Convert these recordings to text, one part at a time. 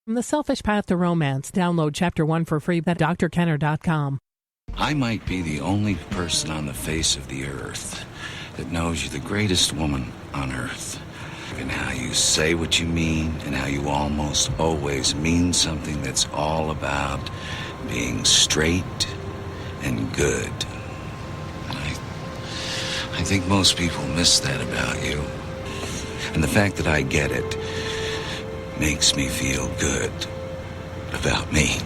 From The Selfish Path to Romance, download Chapter 1 for free at drkenner.com. I might be the only person on the face of the earth that knows you're the greatest woman on earth. And how you say what you mean, and how you almost always mean something that's all about being straight and good. And I think most people miss that about you. And the fact that I get it makes me feel good about me.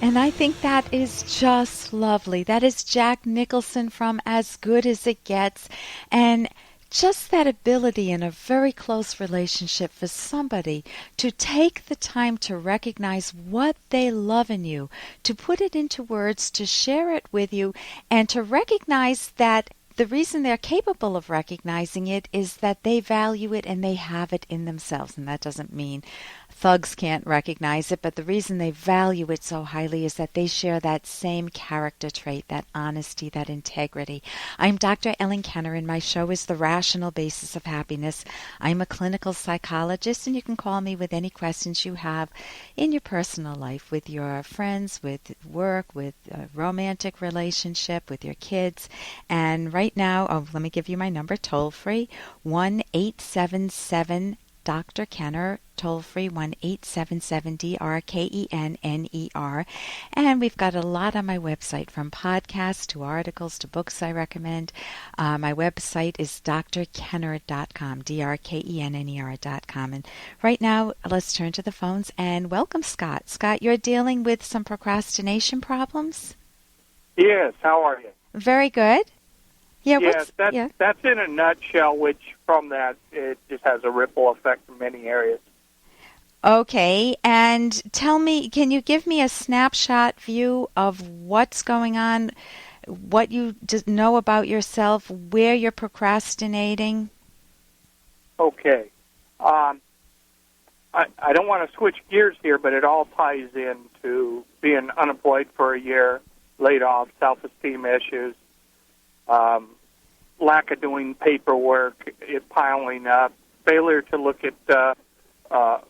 And I think that is just lovely. That is Jack Nicholson from As Good as It Gets. And just that ability in a very close relationship for somebody to take the time to recognize what they love in you, to put it into words, to share it with you, and to recognize that the reason they're capable of recognizing it is that they value it and they have it in themselves. And that doesn't mean thugs can't recognize it, but the reason they value it so highly is that they share that same character trait, that honesty, that integrity. I'm Dr. Ellen Kenner, and my show is The Rational Basis of Happiness. I'm a clinical psychologist, and you can call me with any questions you have in your personal life, with your friends, with work, with a romantic relationship, with your kids. And right now, let me give you my number, toll free, 1-877 Dr. Kenner, toll free 1-877-DRKENNER. And we've got a lot on my website, from podcasts to articles to books I recommend. My website is drkenner.com, drkenner.com. And right now, let's turn to the phones and welcome Scott. Scott, you're dealing with some procrastination problems? Yes, how are you? Very good. Yes, that's in a nutshell, which from that, it just has a ripple effect in many areas. Okay, and tell me, can you give me a snapshot view of what's going on, what you know about yourself, where you're procrastinating? Okay. I don't want to switch gears here, but it all ties into being unemployed for a year, laid off, self-esteem issues, lack of doing paperwork, it piling up, failure to look at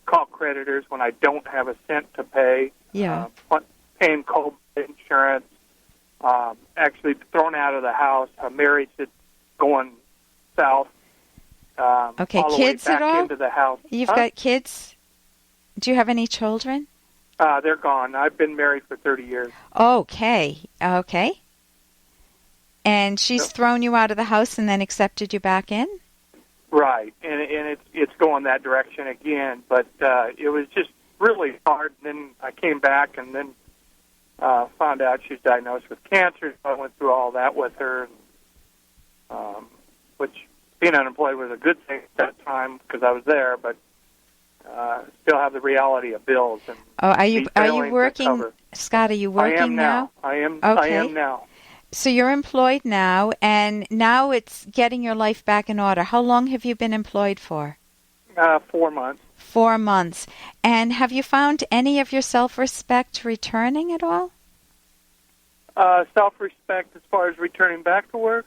call creditors when I don't have a cent to pay, paying co-insurance, actually thrown out of the house, a marriage that's going south. Okay, all the kids way back at all? into the house. You've got kids? Do you have any children? They're gone. I've been married for 30 years. Okay. And she's thrown you out of the house and then accepted you back in? Right, and it's going that direction again. But it was just really hard. And then I came back and then found out she's diagnosed with cancer. So I went through all that with her, which being unemployed was a good thing at that time because I was there, but still have the reality of bills. And are you working, Scott? Are you working I am now? I am. Okay. I am now. So you're employed now, and now it's getting your life back in order. How long have you been employed for? 4 months. 4 months. And have you found any of your self-respect returning at all? Self-respect as far as returning back to work?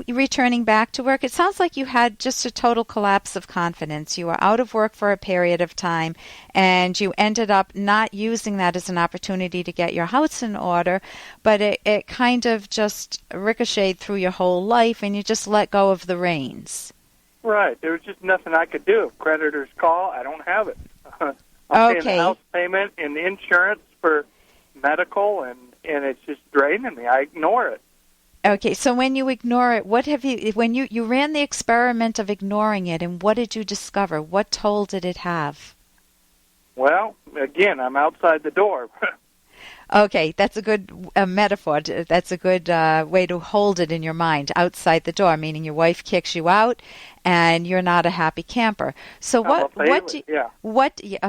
Returning back to work, it sounds like you had just a total collapse of confidence. You were out of work for a period of time, and you ended up not using that as an opportunity to get your house in order, but it kind of just ricocheted through your whole life, and you just let go of the reins. Right. There was just nothing I could do. If creditors call, I don't have it. I'm paying the house payment and insurance for medical, and it's just draining me. I ignore it. Okay, so when you ignore it, when you ran the experiment of ignoring it, and what did you discover? What toll did it have? Well, again, I'm outside the door. Okay, that's a good metaphor. That's a good way to hold it in your mind. Outside the door, meaning your wife kicks you out, and you're not a happy camper. So a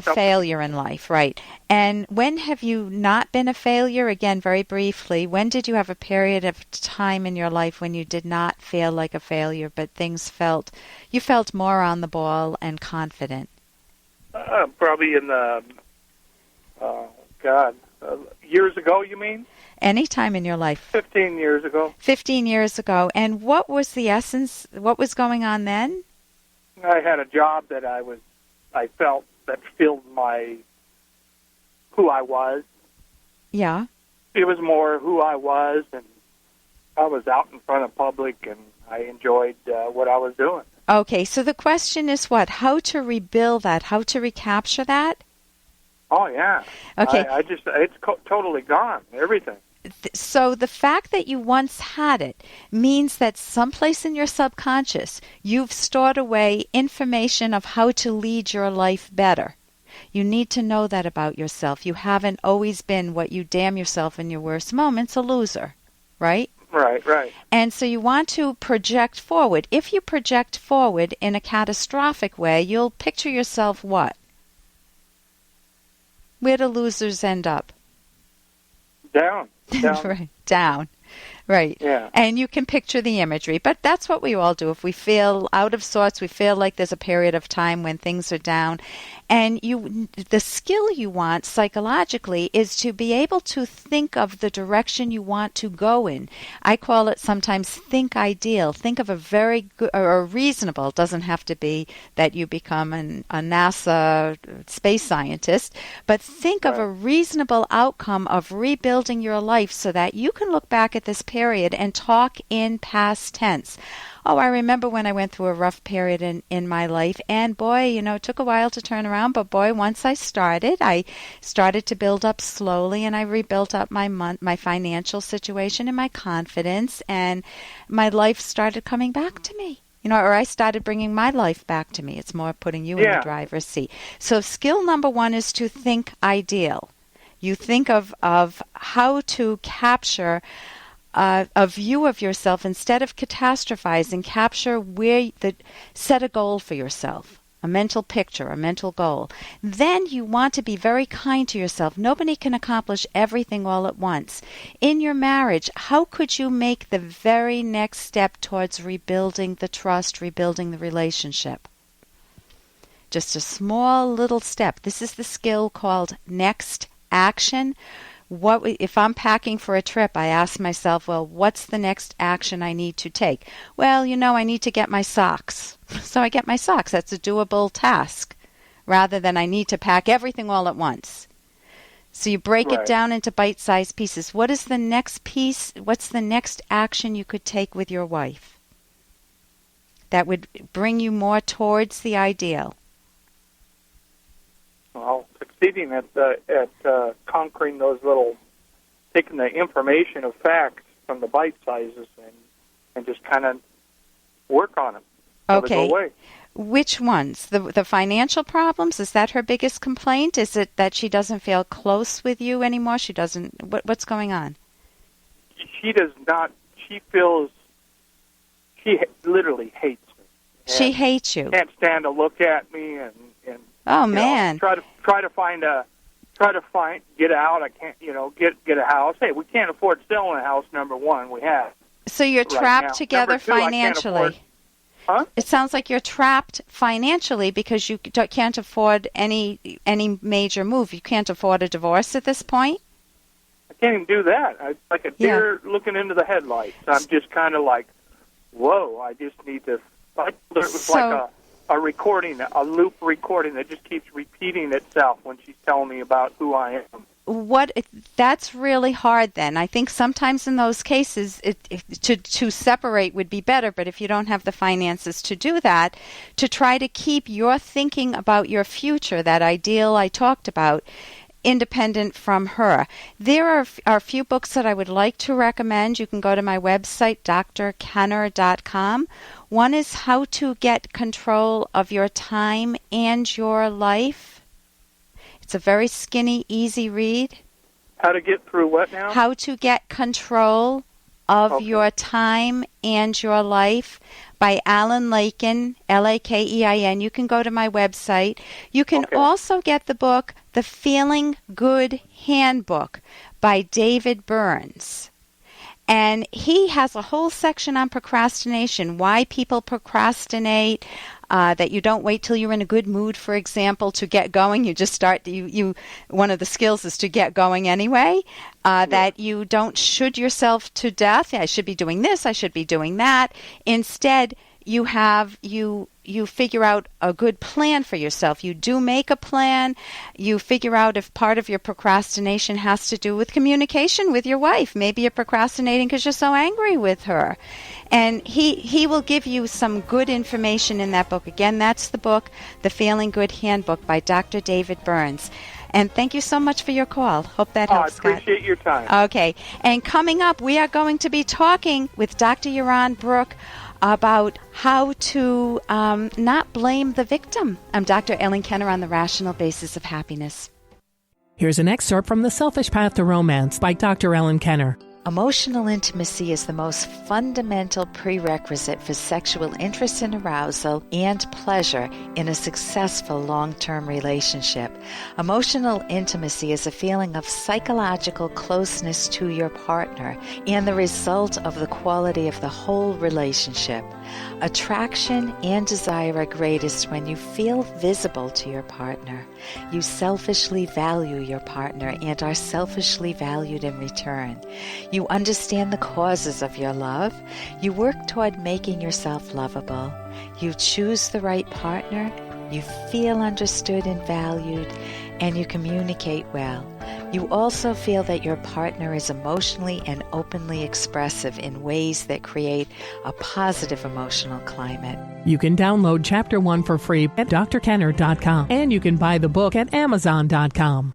failure in life, right? And when have you not been a failure? Again, very briefly, when did you have a period of time in your life when you did not feel like a failure, but you felt more on the ball and confident? Probably in the years ago, you mean? Any time in your life. 15 years ago. 15 years ago. And what was the essence? What was going on then? I had a job that I felt that filled who I was. Yeah. It was more who I was, and I was out in front of public, and I enjoyed what I was doing. Okay, so the question is what? How to rebuild that? How to recapture that? Oh, yeah. Okay. It's totally gone, everything. So the fact that you once had it means that someplace in your subconscious you've stored away information of how to lead your life better. You need to know that about yourself. You haven't always been what you damn yourself in your worst moments, a loser, right? Right. And so you want to project forward. If you project forward in a catastrophic way, you'll picture yourself what? Where do losers end up? Down. Right. Down. Right. Yeah. And you can picture the imagery. But that's what we all do. If we feel out of sorts, we feel like there's a period of time when things are down. And the skill you want psychologically is to be able to think of the direction you want to go in. I call it sometimes think ideal. Think of a very good or reasonable. It doesn't have to be that you become a NASA space scientist, but think of a reasonable outcome of rebuilding your life so that you can look back at this period and talk in past tense. Oh, I remember when I went through a rough period in my life, and boy, it took a while to turn around, but boy, once I started to build up slowly, and I rebuilt up my financial situation and my confidence, and my life started coming back to me. Or I started bringing my life back to me. It's more putting you in the driver's seat. So skill number one is to think ideal. You think of how to capture a view of yourself instead of catastrophizing. Capture set a goal for yourself, a mental picture, a mental goal. Then you want to be very kind to yourself. Nobody can accomplish everything all at once. In your marriage, how could you make the very next step towards rebuilding the trust, rebuilding the relationship? Just a small little step. This is the skill called next action. If I'm packing for a trip, I ask myself, well, what's the next action I need to take? Well, I need to get my socks. So I get my socks. That's a doable task rather than I need to pack everything all at once. So you break it down into bite-sized pieces. What is the next piece? What's the next action you could take with your wife that would bring you more towards the ideal? Well, succeeding at conquering those taking the information of facts from the bite sizes and just kind of work on them. Okay. Go away. Which ones? The financial problems? Is that her biggest complaint? Is it that she doesn't feel close with you anymore? She doesn't. What's going on? She does not. She feels. She literally hates me. She hates you. Can't stand to look at me and oh man! Try to get out. I can't. Get a house. Hey, we can't afford selling a house. Number one, we have. So you're trapped together financially. Huh? It sounds like you're trapped financially because you can't afford any major move. You can't afford a divorce at this point. I can't even do that. I'm like a deer looking into the headlights. I'm just kind of like, whoa! I just need to. It was like a recording, a loop recording that just keeps repeating itself when she's telling me about who I am. That's really hard then. I think sometimes in those cases to separate would be better, but if you don't have the finances to do that, to try to keep your thinking about your future, that ideal I talked about, independent from her. There are a few books that I would like to recommend. You can go to my website, drkenner.com. One is How to Get Control of Your Time and Your Life. It's a very skinny, easy read. How to get through what now? How to Get Control of Your Time and Your Life by Alan Lakein, Lakein. You can go to my website. You can also get the book, The Feeling Good Handbook by David Burns. And he has a whole section on procrastination, why people procrastinate, that you don't wait till you're in a good mood, for example, to get going. You just start, one of the skills is to get going anyway, that you don't should yourself to death. I should be doing this, I should be doing that. Instead, you figure out a good plan for yourself. You do make a plan. You figure out if part of your procrastination has to do with communication with your wife. Maybe you're procrastinating because you're so angry with her. And he will give you some good information in that book. Again, that's the book, The Feeling Good Handbook by Dr. David Burns. And thank you so much for your call. Hope that helps, Scott. I appreciate your time. Okay. And coming up, we are going to be talking with Dr. Yaron Brook about how to not blame the victim. I'm Dr. Ellen Kenner on the Rational Basis of Happiness. Here's an excerpt from The Selfish Path to Romance by Dr. Ellen Kenner. Emotional intimacy is the most fundamental prerequisite for sexual interest and arousal and pleasure in a successful long-term relationship. Emotional intimacy is a feeling of psychological closeness to your partner and the result of the quality of the whole relationship. Attraction and desire are greatest when you feel visible to your partner. You selfishly value your partner and are selfishly valued in return. You understand the causes of your love. You work toward making yourself lovable. You choose the right partner. You feel understood and valued, and you communicate well. You also feel that your partner is emotionally and openly expressive in ways that create a positive emotional climate. You can download Chapter 1 for free at drkenner.com, and you can buy the book at amazon.com.